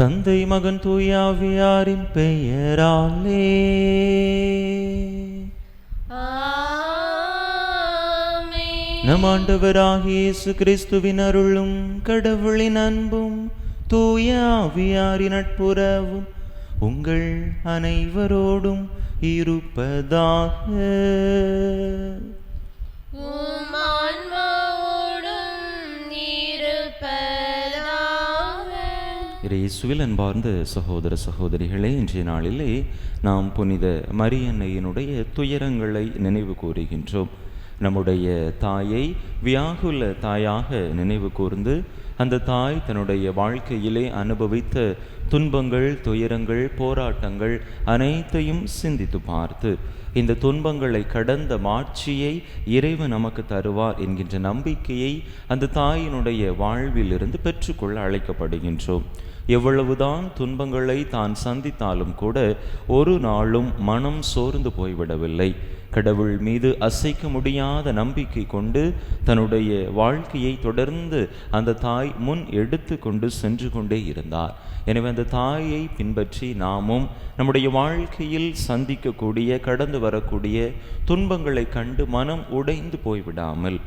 தந்தை மகன் தூயாவியாரின் பெயராலே நம் ஆண்டவராகிய இயேசு கிறிஸ்துவின் அருளும் கடவுளின் அன்பும் தூயாவியாரின் நட்புறவும் உங்கள் அனைவரோடும் இருப்பதாக. இயேசுவில் அன்பார்ந்த சகோதர சகோதரிகளே, இன்றைய நாளிலே நாம் புனித மரியன்னையினுடைய துயரங்களை நினைவு கூறுகின்றோம். நம்முடைய தாயை வியாகுல தாயாக நினைவு கூர்ந்து அந்த தாய் தன்னுடைய வாழ்க்கையிலே அனுபவித்த துன்பங்கள், துயரங்கள், போராட்டங்கள் அனைத்தையும் சிந்தித்து பார்த்து இந்த துன்பங்களை கடந்த மாட்சியை இறைவன் நமக்கு தருவார் என்கின்ற நம்பிக்கையை அந்த தாயினுடைய வாழ்விலிருந்து பெற்றுக்கொள்ள அழைக்கப்படுகின்றோம். எவ்வளவுதான் துன்பங்களை தான் சந்தித்தாலும் கூட ஒரு நாளும் மனம் சோர்ந்து போய்விடவில்லை. கடவுள் மீது அசைக்க முடியாத நம்பிக்கை கொண்டு தன்னுடைய வாழ்க்கையை தொடர்ந்து அந்த தாய் முன் எடுத்து கொண்டு சென்று கொண்டே இருந்தார். எனவே அந்த தாயை பின்பற்றி நாமும் நம்முடைய வாழ்க்கையில் சந்திக்கக்கூடிய, கடந்து வரக்கூடிய துன்பங்களை கண்டு மனம் உடைந்து போய்விடாமல்,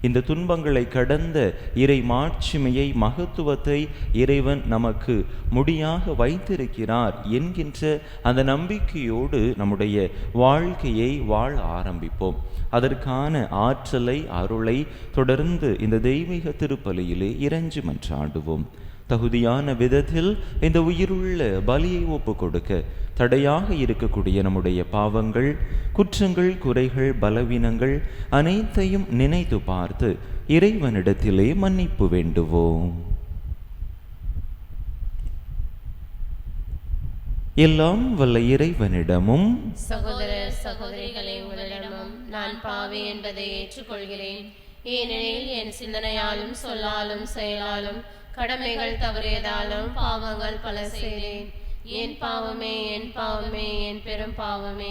இந்த துன்பங்களை கடந்த இறை மாட்சிமையை, மகத்துவத்தை இறைவன் நமக்கு முடியாக வைத்திருக்கிறார் என்கின்ற அந்த நம்பிக்கையோடு நம்முடைய வாழ்க்கையை வாழ ஆரம்பிப்போம். அதற்கான ஆற்றலை, அருளை தொடர்ந்து இந்த தெய்வீக திருப்பலியிலே இறைஞ்சி மன்றாடுவோம். தகுதியான விதத்தில் இந்த உயிருள்ள பலியை ஒப்பு கொடுக்க தடையாக இருக்கக்கூடிய நம்முடைய பாவங்கள், குற்றங்கள், குறைகள், பலவீனங்கள் அனைத்தையும் நினைத்து பார்த்து இறைவனிடத்திலே மன்னிப்பு வேண்டுவோம். எல்லாம் வல்ல இறைவனிடமும் சகோதர சகோதரிகளை உங்களிடமும் நான் பாவி என்பதை ஏற்றுக்கொள்கிறேன். ஏனெனில் என் சிந்தனையாலும் சொல்லாலும் செயலாலும் கடமைகள் தவறியதாலும் பாவங்கள் பல செய்தேன். என் பாவமே, என் பாவமே, என் பெரும் பாவமே.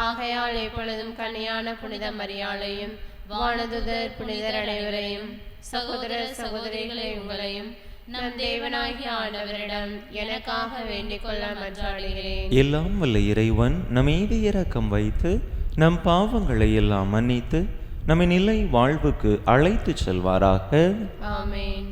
ஆகையால் எப்பொழுதும் கன்னியான புனித மரியாளையும் வானதுதர் புனிதர் அனைவரையும் சகோதர சகோதரிகளை உங்களையும் நம் தேவனாகிய ஆண்டவரிடம் எனக்காக வேண்டிக் கொள்ள மன்றாடுகிறேன். எல்லாம் வல்ல இறைவன் நம் மீது இரக்கம் வைத்து நம் பாவங்களை எல்லாம் மன்னித்து நம்மை நிலை வாழ்வுக்கு அழைத்து செல்வாராக. ஆமென்.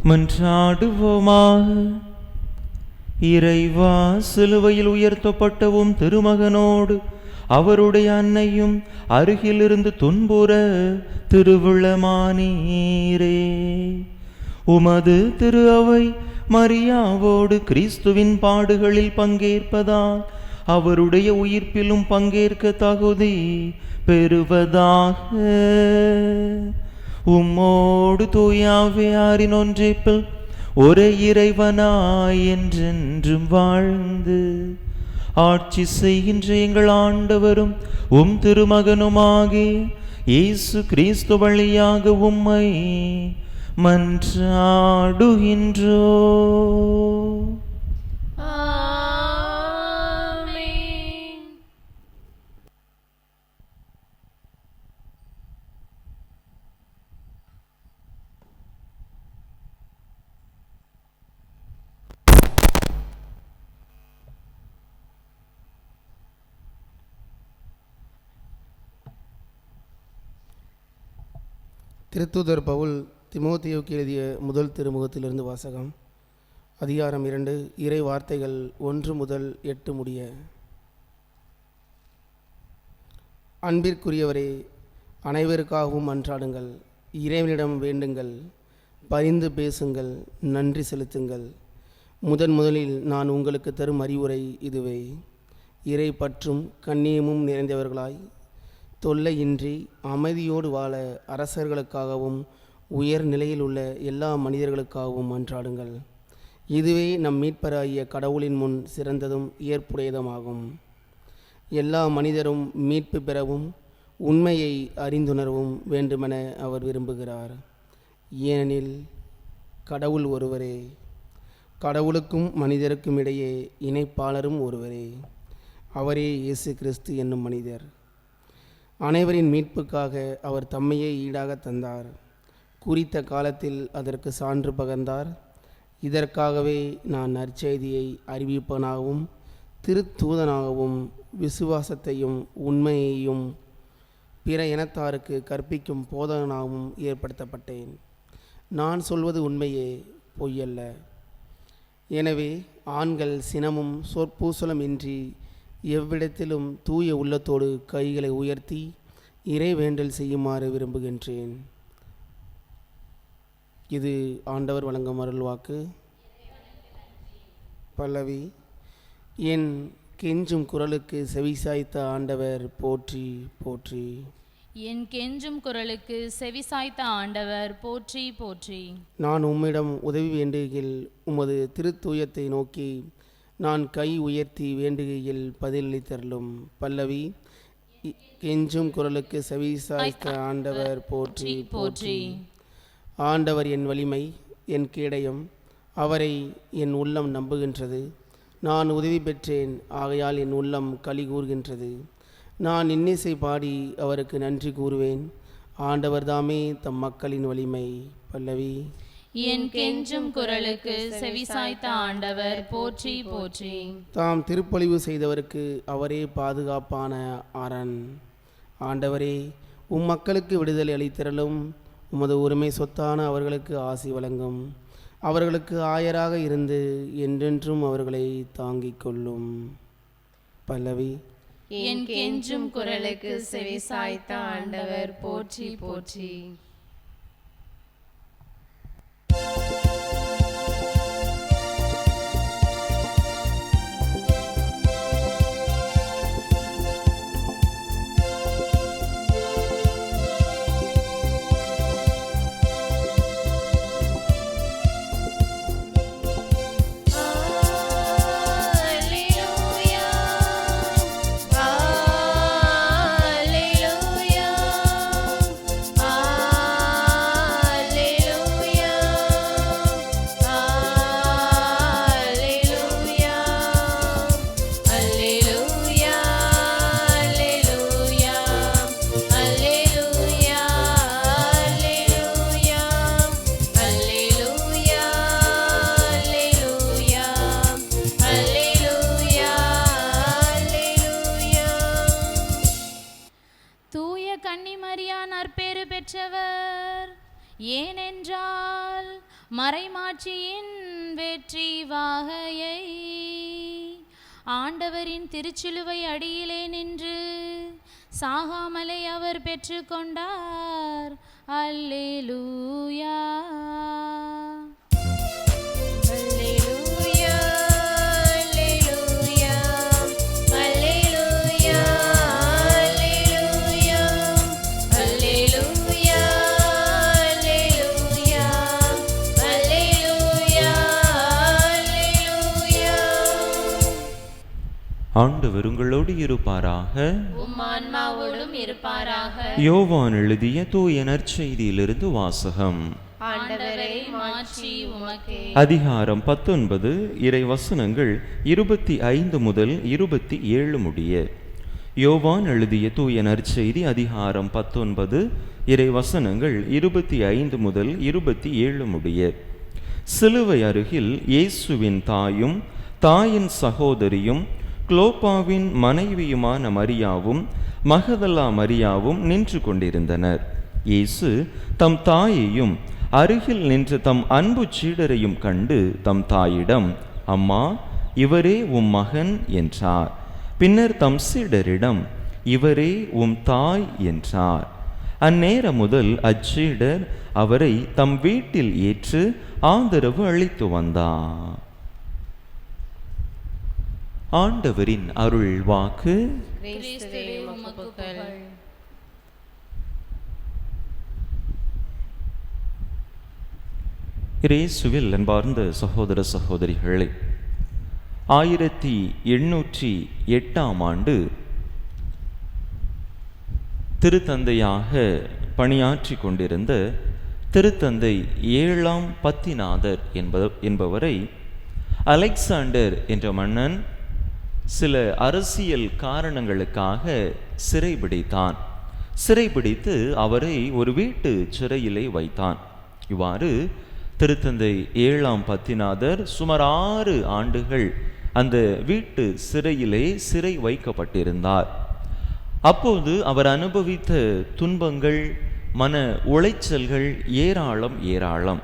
மன்றாடுவோமாக. இறைவா, சிலுவையில் உயர்த்தப்பட்டவும் திருமகனோடு அவருடைய அன்னையும் அருகிலிருந்து துன்புற திருவுளமானீரே. உமது திரு அவை மரியாவோடு கிறிஸ்துவின் பாடுகளில் பங்கேற்பதால் அவருடைய உயிர்ப்பிலும் பங்கேற்க தகுதி பெறுவதாக. உம்மோடு தூயாவியாரின் ஒன்றிப்பில் ஒரே இறைவனாய் என்றென்றும் வாழ்ந்து ஆட்சி செய்கின்ற எங்கள் ஆண்டவரும் உம் திருமகனுமாகிய இயேசு கிறிஸ்து வழியாக உம்மை மன்றாடுகின்றோம். திருத்தூதர் பவுல் திமோத்தேயுவுக்கு எழுதிய முதல் திருமுகத்திலிருந்து வாசகம். அதிகாரம் 2, இறை வார்த்தைகள் 1 முதல் 8 முடிய. அன்பிற்குரியவரே, அனைவருக்காகவும் மன்றாடுங்கள். இறைவனிடம் வேண்டுங்கள், பரிந்து பேசுங்கள், நன்றி செலுத்துங்கள். முதலில் நான் உங்களுக்கு தரும் அறிவுரை இதுவே: இறை பற்றும் கண்ணியமும் நிறைந்தவர்களாய் தொல்லையின்றி அமைதியோடு வாழ அரசர்களுக்காகவும் உயர் நிலையில் உள்ள எல்லா மனிதர்களுக்காகவும் மன்றாடுங்கள். இதுவே நம் மீட்பராகிய கடவுளின் முன் சிறந்ததும் ஏற்புடையதுமாகும். எல்லா மனிதரும் மீட்பு பெறவும் உண்மையை அறிந்துணரவும் வேண்டுமென அவர் விரும்புகிறார். ஏனெனில் கடவுள் ஒருவரே, கடவுளுக்கும் மனிதருக்கும் இடையே இணைப்பாளரும் ஒருவரே. அவரே இயேசு கிறிஸ்து என்னும் மனிதர். அனைவரின் மீட்புக்காக அவர் தம்மையே ஈடாக தந்தார். குறித்த காலத்தில் அதற்கு சான்று பகர்ந்தார். இதற்காகவே நான் நற்செய்தியை அறிவிப்பனாகவும் திருத்தூதனாகவும் விசுவாசத்தையும் உண்மையையும் பிற இனத்தாருக்கு கற்பிக்கும் போதகனாகவும் ஏற்படுத்தப்பட்டேன். நான் சொல்வது உண்மையே, பொய்யல்ல. எனவே ஆண்கள் சினமும் சொற்பூசலும் இன்றி எவ்விடத்திலும் தூய உள்ளத்தோடு கைகளை உயர்த்தி இறைவேண்டல் செய்யுமாறு விரும்புகின்றேன். இது ஆண்டவர் வழங்கும் அருள்வாக்கு. பல்லவி. என் கெஞ்சும் குரலுக்கு செவிசாய்த்த ஆண்டவர் போற்றி போற்றி. என் கெஞ்சும் குரலுக்கு செவிசாய்த்த ஆண்டவர் போற்றி போற்றி. நான் உம்மிடம் உதவி வேண்டுகையில் உமது திருத்தூயத்தை நோக்கி நான் கை உயர்த்தி வேண்டுகையில் பதிலளித்தருளும். பல்லவி. கெஞ்சும் குரலுக்கு செவிசாய்த்த ஆண்டவர் போற்றி போற்றி. ஆண்டவர் என் வலிமை, என் கேடயம், அவரை என் உள்ளம் நம்புகின்றது. நான் உதவி பெற்றேன், ஆகையால் என் உள்ளம் களி கூறுகின்றது. நான் இன்னிசை பாடி அவருக்கு நன்றி கூறுவேன். ஆண்டவர் தாமே தம் மக்களின் வலிமை. பல்லவி. என் கெஞ்சும் குரலுக்கு செவிசாய்த்த ஆண்டவர் போற்றி போற்றி. தாம் திருப்பொழிவு செய்தவருக்கு அவரே பாதுகாப்பான அரண். ஆண்டவரே, உம் மக்களுக்கு விடுதலை அளித்திரளும். உமது உரிமை சொத்தான அவர்களுக்கு ஆசி வழங்கும். அவர்களுக்கு ஆயராக இருந்து என்றென்றும் அவர்களை தாங்கிக் கொள்ளும். பல்லவி. என் கெஞ்சும் குரலுக்கு செவிசாய்த்த ஆண்டவர் போற்றி போற்றி. ஏனென்றால் மறைமாட்சியின் வெற்றி வாகையை ஆண்டவரின் திருச்சிலுவை அடியிலே நின்று சாகாமலை அவர் பெற்றுக்கொண்டார். அல்லேலூயா. ஆண்டவர் உங்களோடு இருப்பாராக. உம் ஆன்மாவோடும் இருப்பாராக. யோவான் எழுதிய தூய நற்செய்தியிலிருந்து வாசகம். ஆண்டவரே, மாட்சி உமக்கே. அதிகாரம் 19 இறை வசனங்கள் 25 முதல் 27 முடிய. யோவான் எழுதிய தூய நற்செய்தி அதிகாரம் 19 இறை வசனங்கள் 25 முதல் 27 முடிய. சிலுவை அருகில் இயேசுவின் தாயும் தாயின் சகோதரியும் குளோப்பாவின் மனைவியுமான மரியாவும் மகதலா மரியாவும் நின்று கொண்டிருந்தனர். இயேசு தம் தாயையும் அருகில் நின்று தம் அன்பு சீடரையும் கண்டு தம் தாயிடம், அம்மா, இவரே உம் மகன் என்றார். பின்னர் தம் சீடரிடம், இவரே உம் தாய் என்றார். அந்நேரம் முதல் அச்சீடர் அவரை தம் வீட்டில் ஏற்று ஆதரவு அளித்து வந்தார். ஆண்டவரின் அருள் வாக்கு. கிறிஸ்துவே உமக்கு புகழ். இயேசுவில் அன்பார்ந்த சகோதர சகோதரிகளே, 1808 ஆண்டு திருத்தந்தையாக பணியாற்றி கொண்டிருந்த திருத்தந்தை 7ஆம் பத்திநாதர் என்பவரை அலெக்சாண்டர் என்ற மன்னன் சில அரசியல் காரணங்களுக்காக சிறைபிடித்தான். சிறைபிடித்து அவரை ஒரு வீட்டு சிறையிலே வைத்தான். இவ்வாறு திருத்தந்தை 7ஆம் பத்திநாதர் சுமார் 6 ஆண்டுகள் அந்த வீட்டு சிறையிலே சிறை வைக்கப்பட்டிருந்தார். அப்போது அவர் அனுபவித்த துன்பங்கள், மன உளைச்சல்கள் ஏராளம்.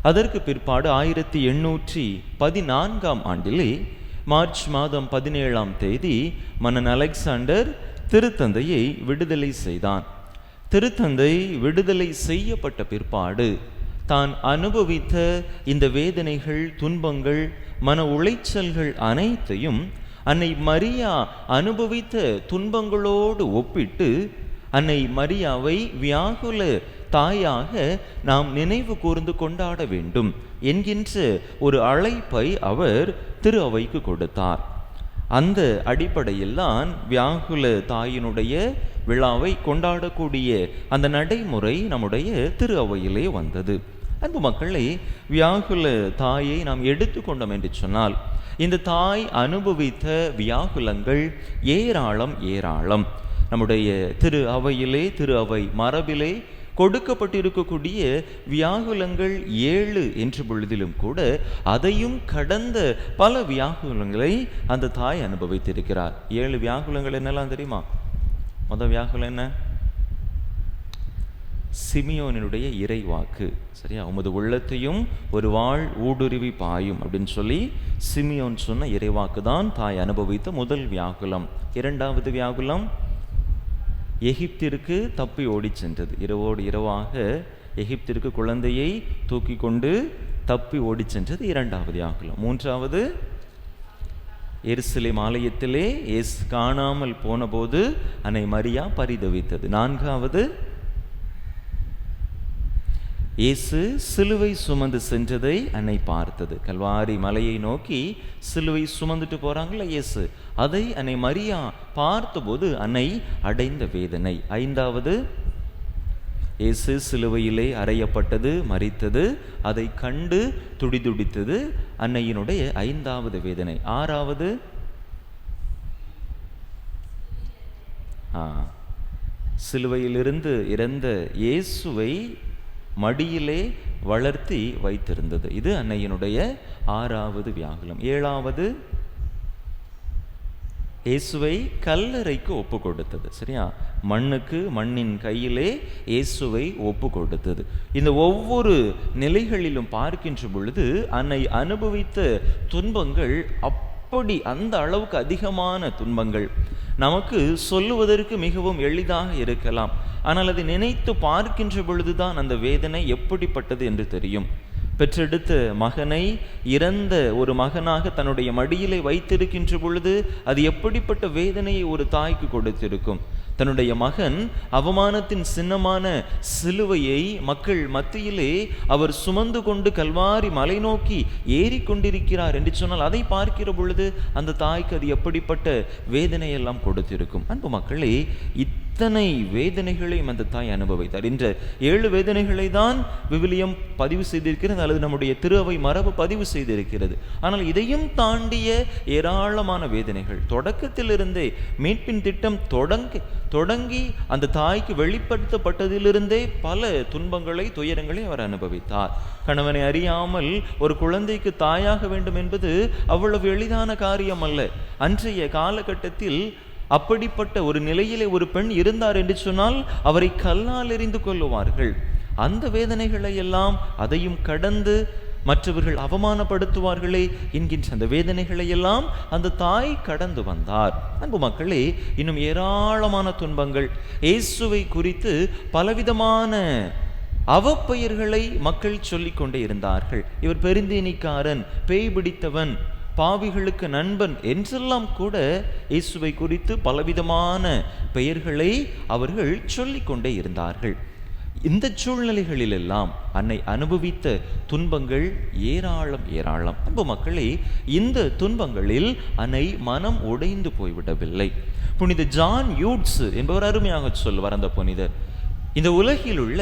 அதற்கு பிற்பாடு 1814ஆம் ஆண்டிலே மார்ச் மாதம் 17ஆம் தேதி மன்னன் அலெக்சாண்டர் திருத்தந்தையை விடுதலை செய்தான். திருத்தந்தை விடுதலை செய்யப்பட்ட பிற்பாடு தான் அனுபவித்த இந்த வேதனைகள், துன்பங்கள், மன உளைச்சல்கள் அனைத்தையும் அன்னை மரியா அனுபவித்த துன்பங்களோடு ஒப்பிட்டு அன்னை மரியாவை வியாகுல தாயாக நாம் நினைவு கூர்ந்து கொண்டாட வேண்டும் என்கின்ற ஒரு அழைப்பை அவர் திரு அவைக்கு கொடுத்தார். அந்த அடிப்படையில் தான் வியாகுல தாயினுடைய விழாவை கொண்டாடக்கூடிய அந்த நடைமுறை நம்முடைய திரு அவையிலே வந்தது. அன்பு மக்களே, வியாகுல தாயை நாம் எடுத்துக்கொண்டோம் என்று சொன்னால் இந்த தாய் அனுபவித்த வியாகுலங்கள் ஏராளம். நம்முடைய திரு அவையிலே, திரு அவை மரபிலே கொடுக்கப்பட்டிருக்கக்கூடிய வியாகுலங்கள் 7 என்ற பொழுதிலும் கூட அதையும் கடந்த பல வியாகுலங்களை அந்த தாய் அனுபவித்திருக்கிறார். 7 வியாகுலங்கள் என்னெல்லாம் தெரியுமா? முதல் வியாகுலம் என்ன? சிமியோனினுடைய இறைவாக்கு. சரியா? உமது உள்ளத்தையும் ஒரு வாழ் ஊடுருவி பாயும் அப்படின்னு சொல்லி சிமியோன் சொன்ன இறைவாக்கு தான் தாய் அனுபவித்த முதல் வியாகுலம். 2வது வியாகுலம் எகிப்திற்கு தப்பி ஓடி சென்றது. இரவோடு இரவாக எகிப்திற்கு குழந்தையை தூக்கி கொண்டு தப்பி ஓடி சென்றது 2வது வியாகுலம். 3வது எருசலேம் ஆலயத்திலே இயேசு காணாமல் போன போது அன்னை மரியா பரிதவித்தது. 4வது இயேசு சிலுவை சுமந்து சென்றதை அன்னை பார்த்தது. கல்வாரி மலையை நோக்கி சிலுவை சுமந்துட்டு போறாங்களா இயேசு, அதை அன்னை மரியா பார்த்தபோது அன்னை அடைந்த வேதனை. 5வது இயேசு சிலுவையிலே அறையப்பட்டது, மரித்தது, அதை கண்டு துடிதுடித்தது அன்னையினுடைய 5வது வேதனை. 6வது சிலுவையிலிருந்து இறந்த இயேசுவை மடியிலே வளர்த்தி வைத்திருந்தது. இது அன்னையினுடைய 6வது வியாகுலம். 7வது இயேசுவை கல்லறைக்கு ஒப்பு கொடுத்தது. சரியா? மண்ணுக்கு, மண்ணின் கையிலே இயேசுவை ஒப்பு கொடுத்தது. இந்த ஒவ்வொரு நிலைகளிலும் பார்க்கின்ற பொழுது அன்னை அனுபவித்த துன்பங்கள் அப்படி அந்த அளவுக்கு அதிகமான துன்பங்கள். நமக்கு சொல்லுவதற்கு மிகவும் எளிதாக இருக்கலாம், ஆனால் அதை நினைத்து பார்க்கின்ற பொழுதுதான் அந்த வேதனை எப்படிப்பட்டது என்று தெரியும். பெற்றெடுத்த மகனை இறந்த ஒரு மகனாக தன்னுடைய மடியிலே வைத்திருக்கின்ற பொழுது அது எப்படிப்பட்ட வேதனையை ஒரு தாய்க்கு கொடுத்திருக்கும். தன்னுடைய மகன் அவமானத்தின் சின்னமான சிலுவையை மக்கள் மத்தியிலே அவர் சுமந்து கொண்டு கல்வாரி மலை நோக்கி ஏறிக்கொண்டிருக்கிறார் என்று சொன்னால் அதை பார்க்கிற பொழுது அந்த தாய்க்கு அது எப்படிப்பட்ட வேதனையெல்லாம் கொடுத்திருக்கும். அன்பு மக்களே, இத்தனை வேதனைகளையும் அந்த தாய் அனுபவித்தார். இந்த 7 வேதனைகளை தான் விவிலியம் பதிவு செய்திருக்கிறது, அல்லது நம்முடைய திரு அவை மரபு பதிவு செய்திருக்கிறது. ஆனால் இதையும் தாண்டிய ஏராளமான வேதனைகள் தொடக்கத்திலிருந்தே, மீட்பின் திட்டம் தொடங்கி அந்த தாய்க்கு வெளிப்படுத்தப்பட்டதிலிருந்தே பல துன்பங்களை, துயரங்களை அவர் அனுபவித்தார். கணவனை அறியாமல் ஒரு குழந்தைக்கு தாயாக வேண்டும் என்பது அவ்வளவு எளிதான காரியம் அல்ல. அன்றைய காலகட்டத்தில் அப்படிப்பட்ட ஒரு நிலையிலே ஒரு பெண் இருந்தார் என்று சொன்னால் அவரை கல்லால் எறிந்து கொள்ளுவார்கள். அந்த வேதனைகளை எல்லாம் அதையும் கடந்து மற்றவர்கள் அவமானப்படுத்துவார்களே என்கின்ற அந்த வேதனைகளை எல்லாம் அந்த தாய் கடந்து வந்தார். அன்பு மக்களே, இன்னும் ஏராளமான துன்பங்கள், இயேசுவை குறித்து பலவிதமான அவப்பெயர்களை மக்கள் சொல்லிக் கொண்டே இருந்தார்கள். இவர் பெருந்தேனிக்காரன், பேய் பிடித்தவன், பாவிகளுக்கு நண்பன் என்றெல்லாம் கூட இயேசுவை குறித்து பலவிதமான பெயர்களை அவர்கள் சொல்லிக் கொண்டே இருந்தார்கள். இந்த சூழ்நிலைகளிலெல்லாம் அன்னை அனுபவித்த துன்பங்கள் ஏராளம் ஏராளம். அன்பு மக்களே, இந்த துன்பங்களில் அன்னை மனம் உடைந்து போய்விடவில்லை. புனித ஜான் யூட்ஸ் என்பவர் அருமையாக சொல்வார் அந்த புனிதர், இந்த உலகில் உள்ள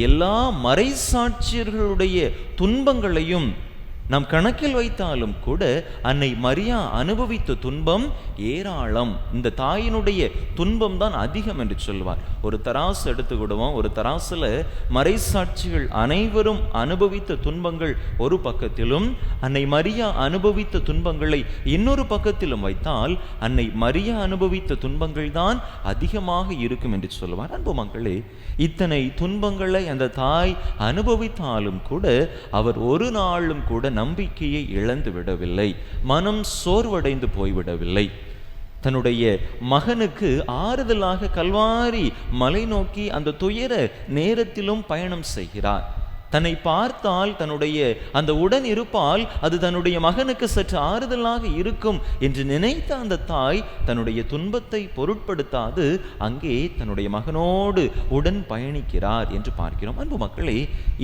எல்லா மறைசாட்சியர்களுடைய துன்பங்களையும் நாம் கணக்கில் வைத்தாலும் கூட அன்னை மரியா அனுபவித்த துன்பம் ஏராளம். இந்த தாயினுடைய துன்பம் தான் அதிகம் என்று சொல்வார். ஒரு தராசு எடுத்துக்கிடுவோம். ஒரு தராசுல மறைசாட்சிகள் அனைவரும் அனுபவித்த துன்பங்கள் ஒரு பக்கத்திலும், அன்னை மரியா அனுபவித்த துன்பங்களை இன்னொரு பக்கத்திலும் வைத்தால் அன்னை மரியா அனுபவித்த துன்பங்கள் தான் அதிகமாக இருக்கும் என்று சொல்வார். அன்பு மக்களே, இத்தனை துன்பங்களை அந்த தாய் அனுபவித்தாலும் கூட அவர் ஒரு நாளும் கூட நம்பிக்கையை இழந்து விடவில்லை, மனம் சோர்வடைந்து போய்விடவில்லை. தன்னுடைய மகனுக்கு ஆறுதலாக கல்வாரி மலை நோக்கி அந்த துயர நேரத்திலும் பயணம் செய்கிறார். தன்னை பார்த்தால் தன்னுடைய அந்த உடன் இருப்பால் அது தன்னுடைய மகனுக்கு சற்று ஆறுதலாக இருக்கும் என்று நினைத்த அந்த தாய் தன்னுடைய துன்பத்தை பொருட்படுத்தாது அங்கே தன்னுடைய மகனோடு உடன் பயணிக்கிறார் என்று பார்க்கிறோம். அன்பு மக்களே,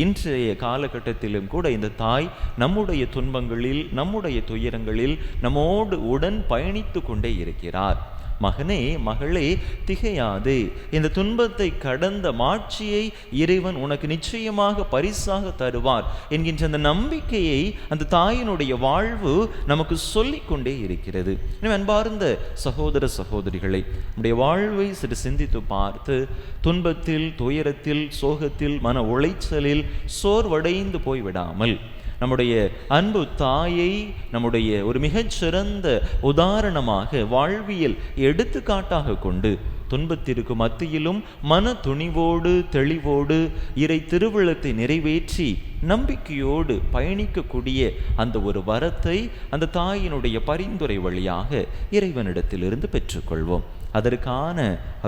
இன்றைய காலகட்டத்திலும் கூட இந்த தாய் நம்முடைய துன்பங்களில், நம்முடைய துயரங்களில் நம்மோடு உடன் பயணித்து கொண்டே இருக்கிறார். மகனே, மகளே, திகையாதே, இந்த துன்பத்தை கடந்த மாட்சியை இறைவன் உனக்கு நிச்சயமாக பரிசாக தருவார் என்கின்ற அந்த நம்பிக்கையை அந்த தாயினுடைய வாழ்வு நமக்கு சொல்லிக் கொண்டே இருக்கிறது. அன்பார்ந்த சகோதர சகோதரிகளை, நம்முடைய வாழ்வை சிறு சிந்தித்து பார்த்து துன்பத்தில், துயரத்தில், சோகத்தில், மன உளைச்சலில் சோர்வடைந்து போய்விடாமல் நம்முடைய அன்பு தாயை நம்முடைய ஒரு மிகச்சிறந்த உதாரணமாக, வாழ்வியல் எடுத்துக்காட்டாக கொண்டு துன்பத்திற்கு மத்தியிலும் மன துணிவோடு, தெளிவோடு இறை திருவிழத்தை நிறைவேற்றி நம்பிக்கையோடு பயணிக்கக்கூடிய அந்த ஒரு வரத்தை அந்த தாயினுடைய பரிந்துரை வழியாக இறைவனிடத்திலிருந்து பெற்றுக்கொள்வோம். அதற்கான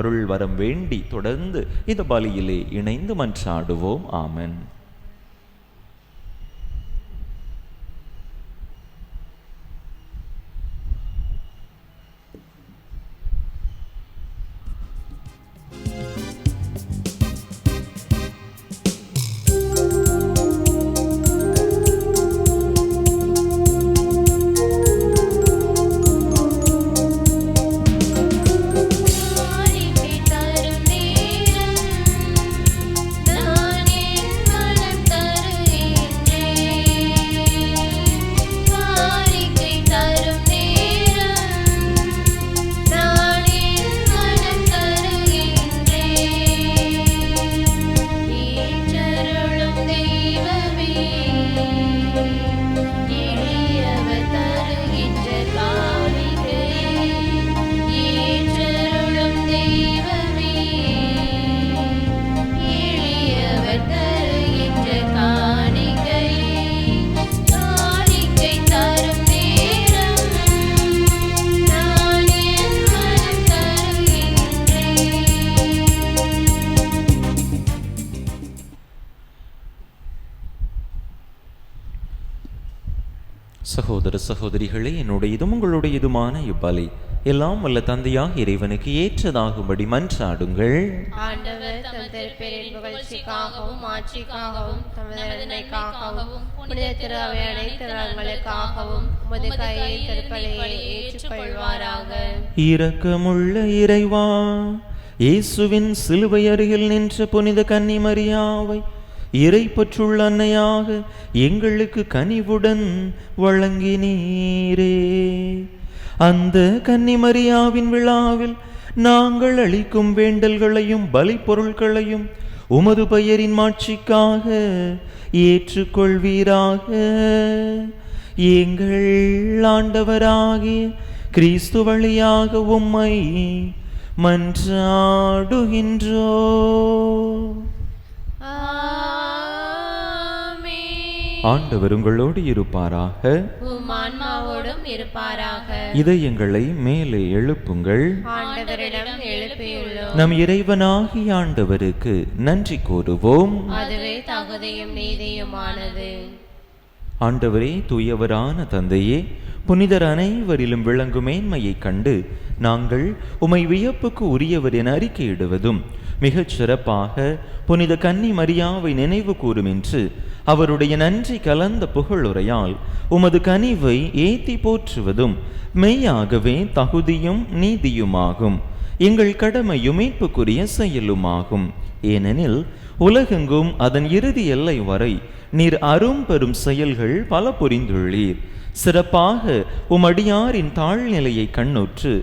அருள் வரம் வேண்டி தொடர்ந்து இந்த பலியிலே இணைந்து மன்றாடுவோம். ஆமென். சகோதர சகோதரிகளே, என்னுடையதும் உங்களுடையதுமான இப்பலி எல்லாம் வல்ல தந்தையாக இறைவனுக்கு ஏற்றதாகும்படி மன்றாடுங்கள். ஆண்டவர் தம் திருப்பெயரின் புகழ்ச்சிக்காகவும் ஆட்சிக்காகவும் தமது நன்மைக்காகவும் புனித திரு அவை அனைத்து நலன்களுக்காகவும் உமது கையை திருப்பலியை ஏற்றுக்கொள்வாராக. இரக்கமுள்ள இறைவா, இயேசுவின் சிலுவை அருகில் நின்ற புனித கன்னி மரியாவை இறைப்பற்றுள்ள அன்னையாக எங்களுக்கு கனிவுடன் வழங்கினீரே. அந்த கன்னிமரியாவின் விழாவில் நாங்கள் அளிக்கும் வேண்டல்களையும் பலி பொருட்களையும் உமது பெயரின் மாட்சிக்காக ஏற்றுக்கொள்வீராக. எங்கள் ஆண்டவராகிய கிறிஸ்து வழியாக உம்மை மன்றாடுகின்றோம். ஆமென். ஆண்டவர் உங்களோடு இருப்பாராக. உம் ஆன்மாவோடும் இருப்பாராக. இதயங்களை மேலே எழுப்புங்கள். ஆண்டவரிடம் எழுப்பியுள்ளோம். நம் இறைவனாகிய ஆண்டவருக்கு நன்றி கூறுவோம். அதுவே தகுதியும் நீதியுமானது. ஆண்டவரே, தூயவரான தந்தையே, புனிதர் அனைவரிலும் விளங்கும் மேன்மையைக் கண்டு நாங்கள் உமை வியப்புக்கு உரியவர் என அறிக்கையிடுவதும், மிகச் சிறப்பாக புனித கன்னி மரியாவை நினைவு கூறும் என்று அவருடைய நன்றி கலந்த புகழுரையால் உமது கனிவை ஏத்தி போற்றுவதும் மெய்யாகவே தகுதியும் நீதியுமாகும். எங்கள் கடமையும் மீட்புக்குரிய செயலுமாகும். ஏனெனில் உலகெங்கும் அதன் இறுதி எல்லை வரை நீர் அரும்பெரும் செயல்கள் பல புரிந்துள்ளீர். சிறப்பாக உமடியாரின் தாழ்நிலையை கண்ணுற்று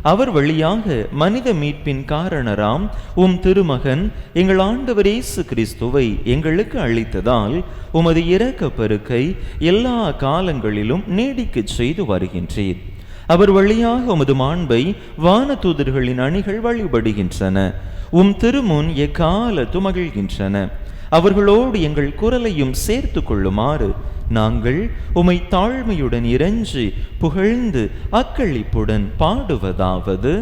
அவர் வழியாக மனித மீட்பின் காரணராம் உம் திருமகன் எங்கள் ஆண்டவர் இயேசு கிறிஸ்துவை எங்களுக்கு அளித்ததால் உமது இரக்க பெருக்கை எல்லா காலங்களிலும் நீடிக்கச் செய்து வருகின்றீர். அவர் வழியாக உமது மாண்பை வானதூதர்களின் அணிகள் வழிபடுகின்றன. உம் திருமுன் எக்காலத்து மகிழ்கின்றன. அவர்களோடு எங்கள் குரலையும் சேர்த்து கொள்ளுமாறு நாங்கள் உமை தாழ்மையுடன் இறைஞ்சி புகழ்ந்து அக்களிப்புடன் பாடுவதாவது: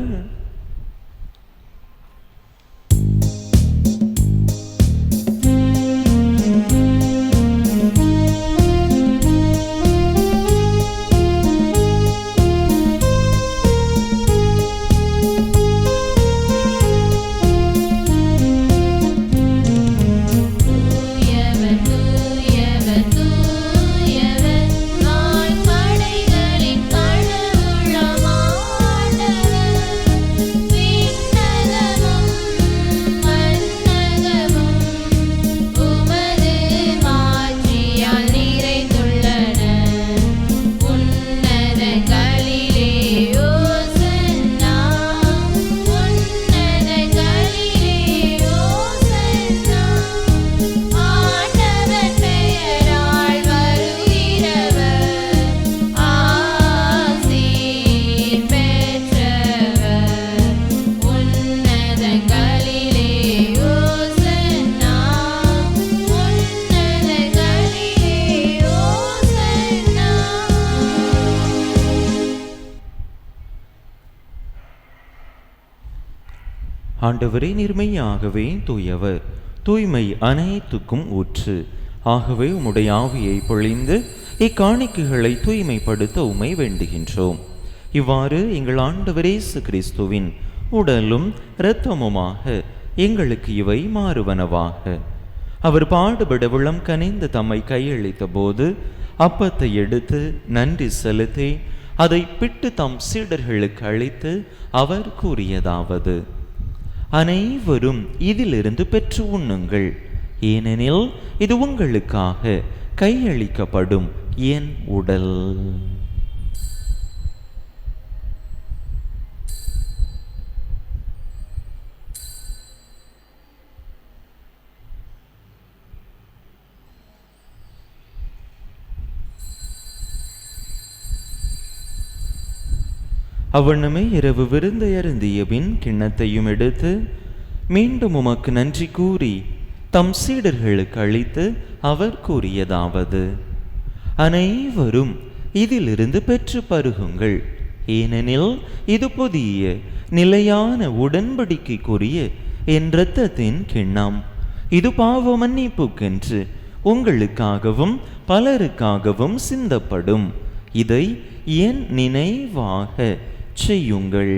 ஆண்டவரே, நிர்மையாகவே தூயவர், தூய்மை அனைத்துக்கும் ஊற்று. ஆகவே உம்முடைய ஆவியை பொழிந்து இக்காணிக்கைகளை தூய்மைப்படுத்த உம்மை வேண்டுகின்றோம். இவ்வாறு எங்கள் ஆண்டவர் இயேசு கிறிஸ்துவின் உடலும் இரத்தமுமாக எங்களுக்கு இவை மாறுவனவாக. அவர் பாடுபட விளம் கனிந்து தம்மை கையளித்த போது அப்பத்தை எடுத்து நன்றி செலுத்தி அதை பிட்டு தம் சீடர்களுக்கு அளித்து அவர் கூறியதாவது: அனைவரும் இதிலிருந்து பெற்று உண்ணுங்கள், ஏனெனில் இது உங்களுக்காக கையளிக்கப்படும் என் உடல். அவ்வண்ணமே இரவு விருந்தை அருந்திய பின் கிண்ணத்தையும் எடுத்து மீண்டும் உமக்கு நன்றி கூறி தம் சீடர்களுக்கு அளித்து அவர் கூறியதாவது: அனைவரும் இதிலிருந்து பெற்று பருகுங்கள், ஏனெனில் இது புதிய நிலையான உடன்படிக்கைக்குரிய என் இரத்தத்தின் கிண்ணம். இது பாவ மன்னிப்புக்கென்று உங்களுக்காகவும் பலருக்காகவும் சிந்தப்படும். இதை என் நினைவாக செய்யுங்கள்.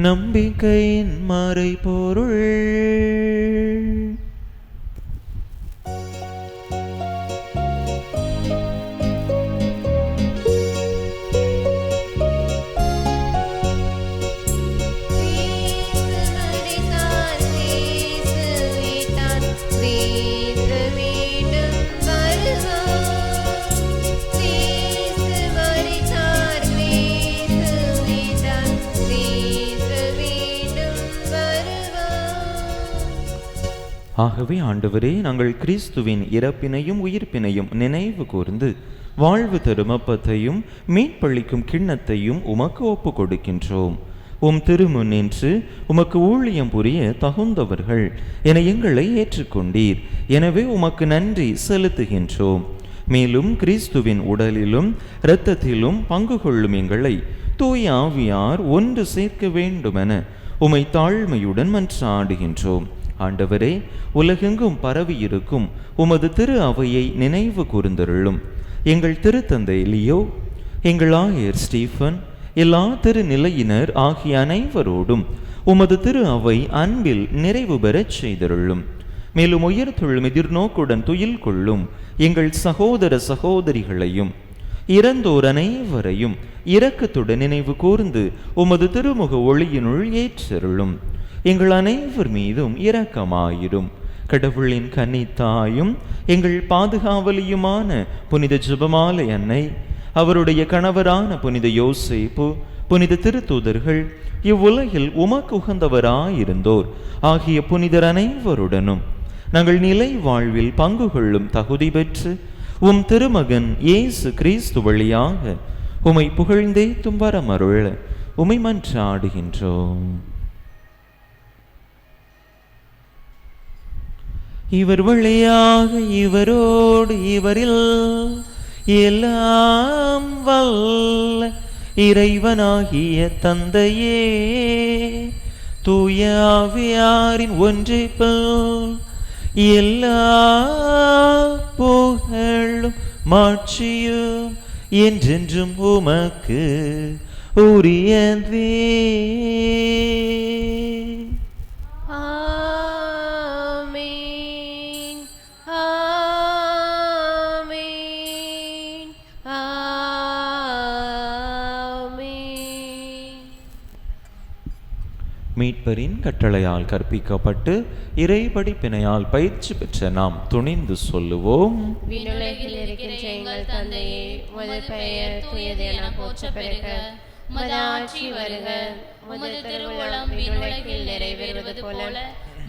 நம்பிக்கையின் மறைபொருள். ஆகவே ஆண்டவரே, நாங்கள் கிறிஸ்துவின் இறப்பினையும் உயிர்ப்பினையும் நினைவு கூர்ந்து வாழ்வு தரும் அப்பத்தையும் மீட்பளிக்கும் கிண்ணத்தையும் உமக்கு ஒப்பு கொடுக்கின்றோம். உம் திருமுன் நின்று உமக்கு ஊழியம் புரிய தகுந்தவர்கள் என எங்களை ஏற்றுக்கொண்டீர். எனவே உமக்கு நன்றி செலுத்துகின்றோம். மேலும் கிறிஸ்துவின் உடலிலும் இரத்தத்திலும் பங்கு கொள்ளும் எங்களை தூய ஆவியார் ஒன்று சேர்க்க வேண்டுமென உமை தாழ்மையுடன் மன்றாடுகின்றோம். ஆண்டவரே, உலகெங்கும் பரவியிருக்கும் உமது திரு அவையை நினைவு கூர்ந்தருளும். எங்கள் திருத்தந்தை லியோ, எங்கள் ஆயர் ஸ்டீஃபன், எல்லா திருநிலையினர் ஆகிய அனைவரோடும் உமது திரு அவை அன்பில் நிறைவு பெறச் செய்தருளும். மேலும் உயர்த்தெழும் எதிர்நோக்குடன் துயில் கொள்ளும் எங்கள் சகோதர சகோதரிகளையும் இறந்தோர் அனைவரையும் இரக்கத்துடன் நினைவு கூர்ந்து உமது திருமுக ஒளியினுள் ஏற்றருளும். எங்கள் அனைவர் மீதும் இரக்கமாயிரும். கடவுளின் கன்னித்தாயும் எங்கள் பாதுகாவலியுமான புனித ஜெபமாலை அன்னை, அவருடைய கணவரான புனித யோசேப்பு, புனித திருத்தூதர்கள், இவ்வுலகில் உமக்கு உகந்தவராயிருந்தோர் ஆகிய புனிதர் அனைவருடனும் நாங்கள் நிலை வாழ்வில் பங்கு கொள்ளும் தகுதி பெற்று உம் திருமகன் இயேசு கிறிஸ்து வழியாக உமை புகழ்ந்தேத்தும் வரமருள உமை மன்றாடுகின்றோம். இவர் வழியாக இவரோடு இவரில் எல்லாம் வல்ல இறைவனாகிய தந்தையே, தூய ஆவியாரின் ஒன்றிப்பில் எல்லா புகழும் மாட்சியும் என்றென்றும் உமக்கு உரியதே. ஆமென், ஆமென், ஆமென். மீட்பரின் கட்டளையால் கற்பிக்கப்பட்டு இறைபடிப்பினையால் பயிற்சி பெற்ற நாம் துணிந்து சொல்லுவோம். விண்ணுலகில் இருக்கின்ற எங்கள் தந்தையே, உமது பெயர் தூயது என போற்றப் பெறுக. உமது ஆட்சி வருக. உமது திருவுளம் விண்ணுலகில் நிறைவேறுவது போல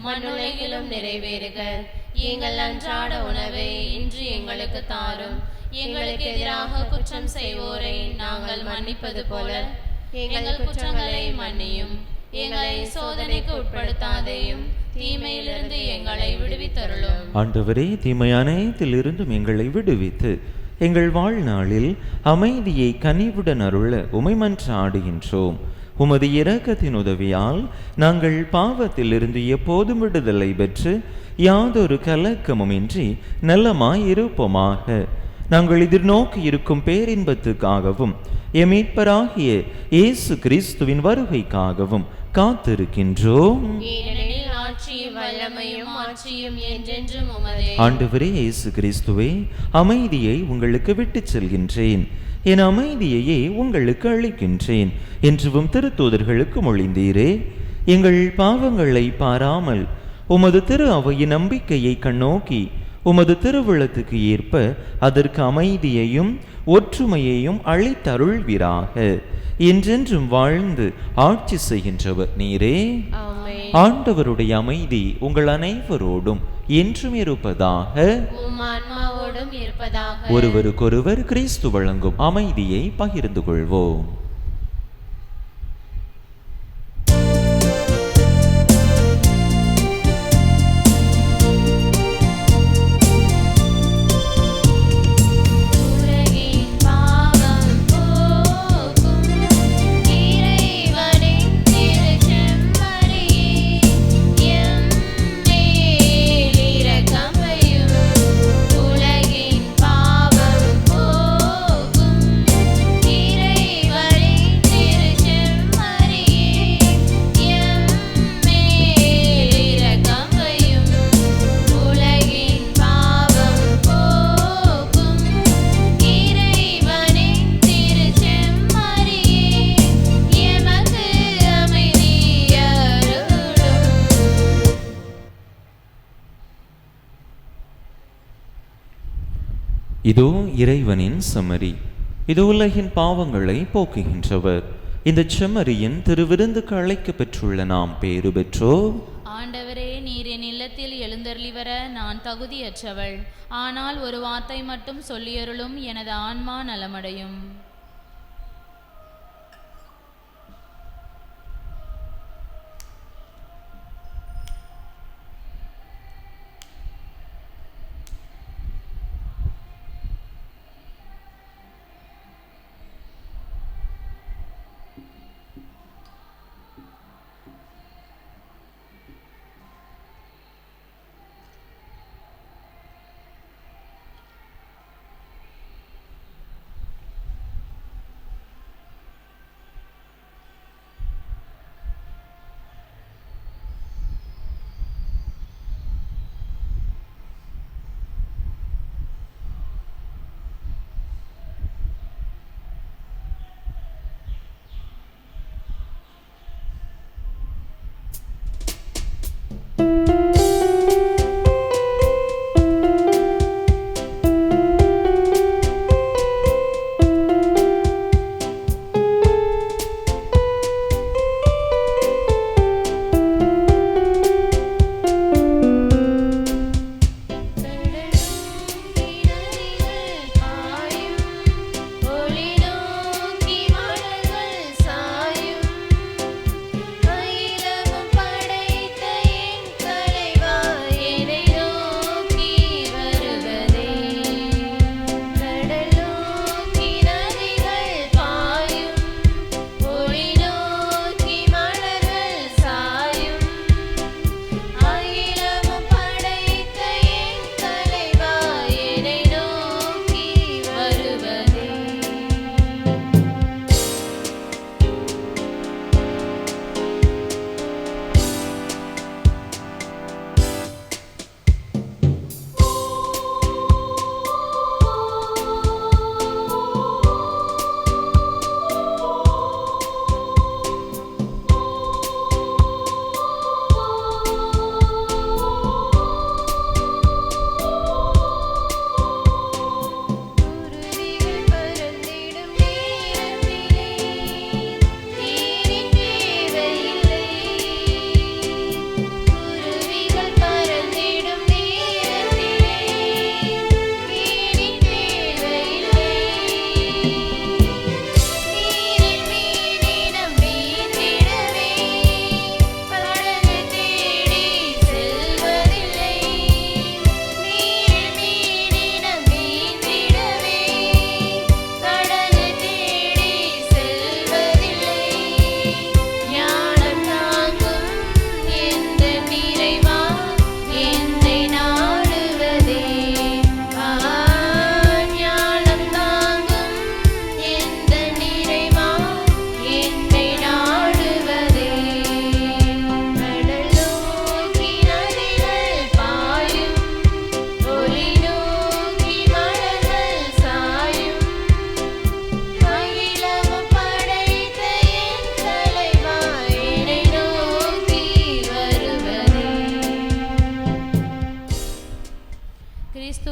மண்ணுலகிலும் நிறைவேறுக. எங்கள் அன்றாட உணவை இன்று எங்களுக்கு தாரும். எங்களுக்கு எதிராக குற்றம் செய்வோரை நாங்கள் மன்னிப்பது போல எங்கள் குற்றங்களை மன்னியும். எங்களை சோதனைக்கு உட்படுத்தாதேயும், தீமையிலிருந்து எங்களை விடுவித்தருளும். ஆண்டவரே, தீமை அனைத்திலிருந்தும் எங்களை விடுவித்து எங்கள் வாழ்நாளில் அமைதியை கனிவுடன் அருள உமை மன்றாடுகின்றோம். உமது இரக்கத்தின் உதவியால் நாங்கள் பாவத்திலிருந்து எப்போதும் விடுதலை பெற்று யாதொரு கலக்கமுமின்றி நலமாய் இருப்போமாக. நாங்கள் எதிர்நோக்கி இருக்கும் பேரின்பத்துக்காகவும் எம் மீட்பராகிய இயேசு கிறிஸ்துவின் வருகைக்காகவும் காத்திருக்கின்றோம். ஏனெனில் ஆட்சியும் வல்லமையும் ஆட்சியும் என்றென்றும் உமதே. ஆண்டவரே இயேசு கிறிஸ்துவே, அமைதியை உங்களுக்கு விட்டுச் செல்கின்றேன், என் அமைதியையே உங்களுக்கு அளிக்கின்றேன் என்றும் திருத்தூதர்களுக்கு மொழிந்தீரே. எங்கள் பாவங்களை பாராமல் உமது திரு அவையின் நம்பிக்கையை கண்ணோக்கி உமது திருவுளத்துக்கு ஏற்ப அதற்கு அமைதியையும் ஒற்றுமையையும் அளித்தருள்வீராக. என்றென்றும் வாழ்ந்து ஆட்சி செய்கின்றவர் நீரே. ஆமென். ஆண்டவருடைய அமைதி உங்கள் அனைவரோடும் என்றும் இருப்பதாக. உம் ஆன்மாவோடும் இருப்பதாக. ஒருவருக்கொருவர் கிறிஸ்து வழங்கும் அமைதியை பகிர்ந்து கொள்வோம். இதோ இறைவனின் செம்மறி, இது உலகின் பாவங்களை போக்குகின்றவர். இந்த செம்மறியின் திருவிருந்துக்கு அழைக்க பெற்றுள்ள நாம் பேறு பெற்றோம். ஆண்டவரே, நீர் என் இல்லத்தில் எழுந்து எழுந்தருளி வர நான் தகுதியற்றவள். ஆனால் ஒரு வார்த்தை மட்டும் சொல்லியருளும், எனது ஆன்மா நலமடையும்.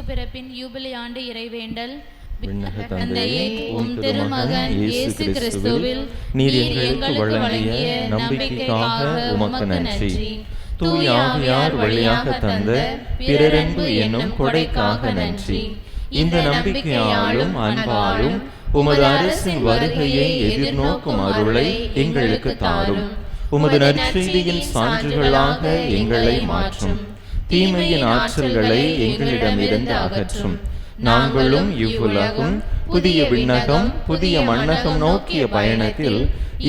பிறப்பின் யூபிலி ஆண்டு இறைவேண்டல். தந்தையே, உம் திருமகன் இயேசு கிறிஸ்துவில் நீர் எங்களுக்கு வழங்கிய நம்பிக்கைக்காக உமக்கு நன்றி. தூய ஆவியார் வழியாக தந்த பிறரன்பு என்னும் கொடைக்காக நன்றி. இந்த நம்பிக்கையாலும் அன்பாலும் உமது அரசின் வருகையை எதிர்நோக்கும் அருளை எங்களுக்கு தாரும். உமது நற்செய்தியின் சான்றுகளாக எங்களை மாற்றும். தீமையின் ஆற்றல்களை எங்களிடமிருந்து அகற்றும். நாங்களும் இவ்வுலகும் புதிய விண்ணகம் புதிய மண்ணகம் நோக்கிய பயணத்தில்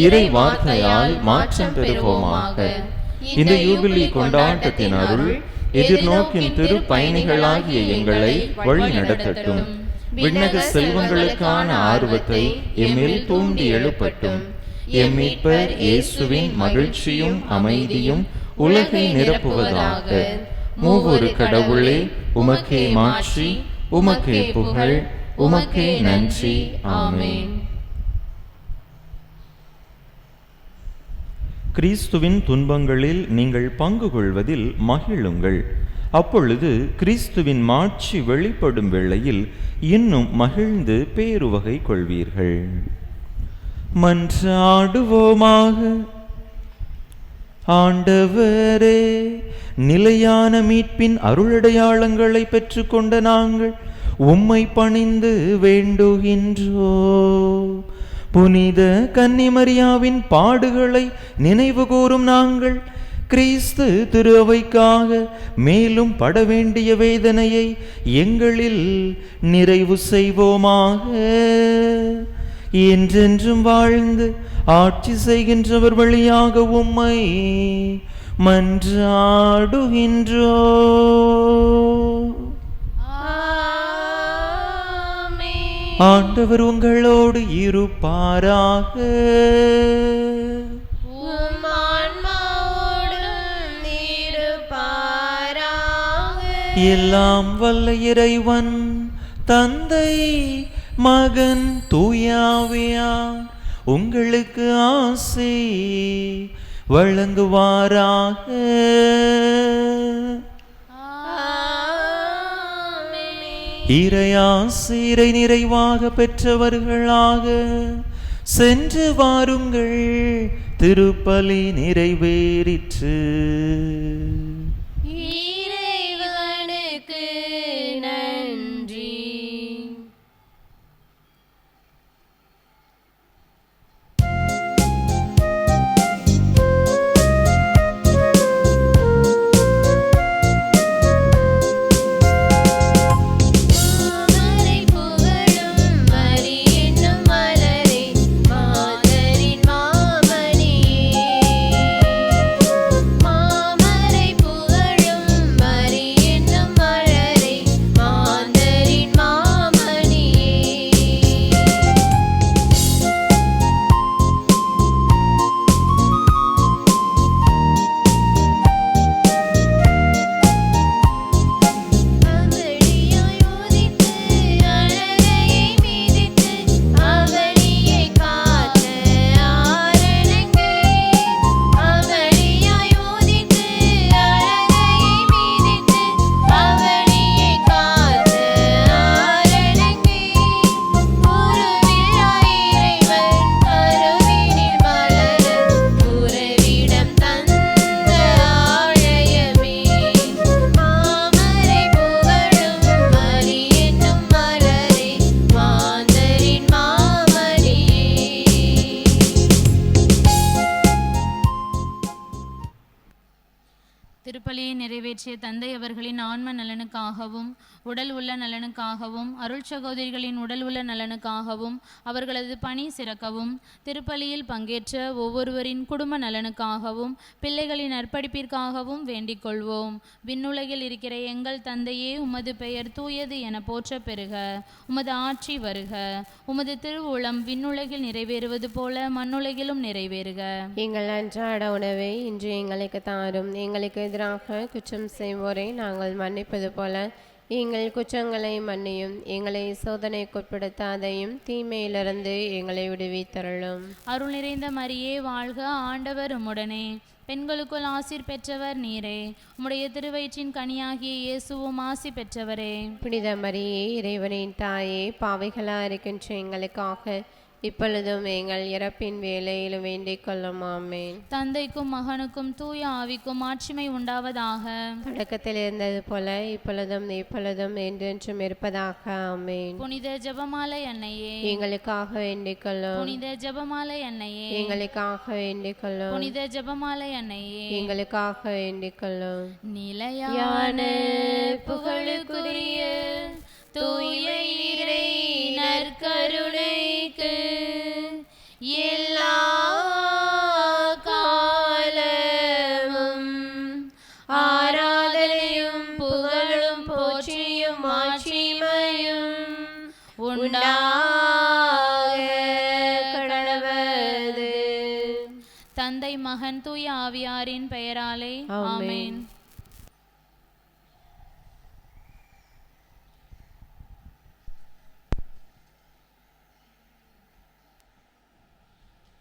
இறை வார்த்தையால் மாற்றம் பெறுவோமாக. இந்த யூபிலி கொண்டாட்டத்தின் அருள் எதிர்நோக்கின் திரு பயணிகளாகிய எங்களை வழி நடத்தட்டும். விண்ணக செல்வங்களுக்கான ஆர்வத்தை எம்மில் தூண்டி எழுப்பட்டும். எம் மீட்பர் இயேசுவின் மகிழ்ச்சியும் அமைதியும் உலகை நிரப்புவதாக. மூவொரு கடவுளே, உமக்கே மாட்சி, உமக்கே புகழ், உமக்கே நன்றி. ஆமென். கிறிஸ்துவின் துன்பங்களில் நீங்கள் பங்கு கொள்வதில் மகிழுங்கள். அப்பொழுது கிறிஸ்துவின் மாட்சி வெளிப்படும் வேளையில் இன்னும் மகிழ்ந்து பேருவகை கொள்வீர்கள். மன்றாடுவோமாக. ஆண்டவரே, நிலையான மீட்பின் அருளடையாளங்களை பெற்றுக்கொண்ட நாங்கள் உம்மை பணிந்து வேண்டுகின்றோ. புனித கன்னிமரியாவின் பாடுகளை நினைவு கூறும் நாங்கள் கிறிஸ்து திரு அவைக்காக மேலும் பட வேண்டிய வேதனையை எங்களில் நிறைவு செய்வோமாக. என்றென்றும் வாழ்ந்து ஆட்சி செய்கின்றவர் வழியாக உம்மை மன்றாடுகின்றோ. ஆண்டவர் உங்களோடு இருப்பாராக. எல்லாம் வல்ல இறைவன் தந்தை மகன் தூயாவியார் உங்களுக்கு ஆசி வழங்குவாராக. இறையாசிரை நிறைவாக பெற்றவர்களாக சென்று வாருங்கள். திருப்பலி நிறைவேறிற்று. திருப்பலியை நிறைவேற்றிய தந்தை அவர்களின் ஆன்ம நலனுக்காகவும் உடல் உள்ள நலனுக்காகவும் அருள் சகோதரிகளின் உடல் உள்ள நலனுக்காகவும் அவர்களது பணி சிறக்கவும் திருப்பலியில் பங்கேற்ற ஒவ்வொருவரின் குடும்ப நலனுக்காகவும் பிள்ளைகளின் நற்படிப்பிற்காகவும் வேண்டிக் கொள்வோம். விண்ணுலகில் இருக்கிற எங்கள் தந்தையே, உமது பெயர் தூயது என போற்ற பெறுக. உமது ஆட்சி வருக. உமது திருவுளம் விண்ணுலகில் நிறைவேறுவது போல மண்ணுலகிலும் நிறைவேறுக. எங்கள் அன்றாட உணவை இன்று எங்களுக்கு தாரும். எங்களுக்கு எதிராக குற்றம் செய்வோரை நாங்கள் மன்னிப்பது போல எங்கள் குற்றங்களை மன்னியும். எங்களை சோதனைக்குட்படுத்தாதையும் தீமையிலிருந்து எங்களை விடுவித்தருளும். அருள் நிறைந்த மரியே வாழ்க. ஆண்டவர் உம்முடனே. பெண்களுக்குள் ஆசீர் பெற்றவர் நீரே. உம்முடைய திருவயிற்றின் கனியாகிய இயேசுவும் ஆசி பெற்றவரே. புனித மரியே, இறைவனின் தாயே, பாவிகளா இருக்கின்ற எங்களுக்காக இப்பொழுதும் எங்கள் இறப்பின் வேளையிலும் வேண்டிக் கொள்ளும். ஆமேன். தந்தைக்கும் மகனுக்கும் தூய ஆவிக்கும் ஆட்சிமை உண்டாவதாக. தொடக்கத்தில் இருந்தது போல இப்பொழுதும் எப்பொழுதும் என்றென்றும் இருப்பதாக. ஆமேன். புனித ஜெபமாலை அன்னையே, எங்களுக்காக வேண்டிக் கொள்ளும். புனித ஜெபமாலை அன்னையே, எங்களுக்காக வேண்டிக் கொள்ளும். புனித ஜெபமாலை அன்னையே, எங்களுக்காக வேண்டிக் கொள்ளும். நிலையான புகழுக்குரிய தூய இறை நற்கருணைக்கு எல்லா காலமும் ஆராதனையும் புகழும் போற்றியும் மாட்சிமையும் உண்டாக கடவது. தந்தை மகன் தூய ஆவியாரின் பெயராலே ஆமென்.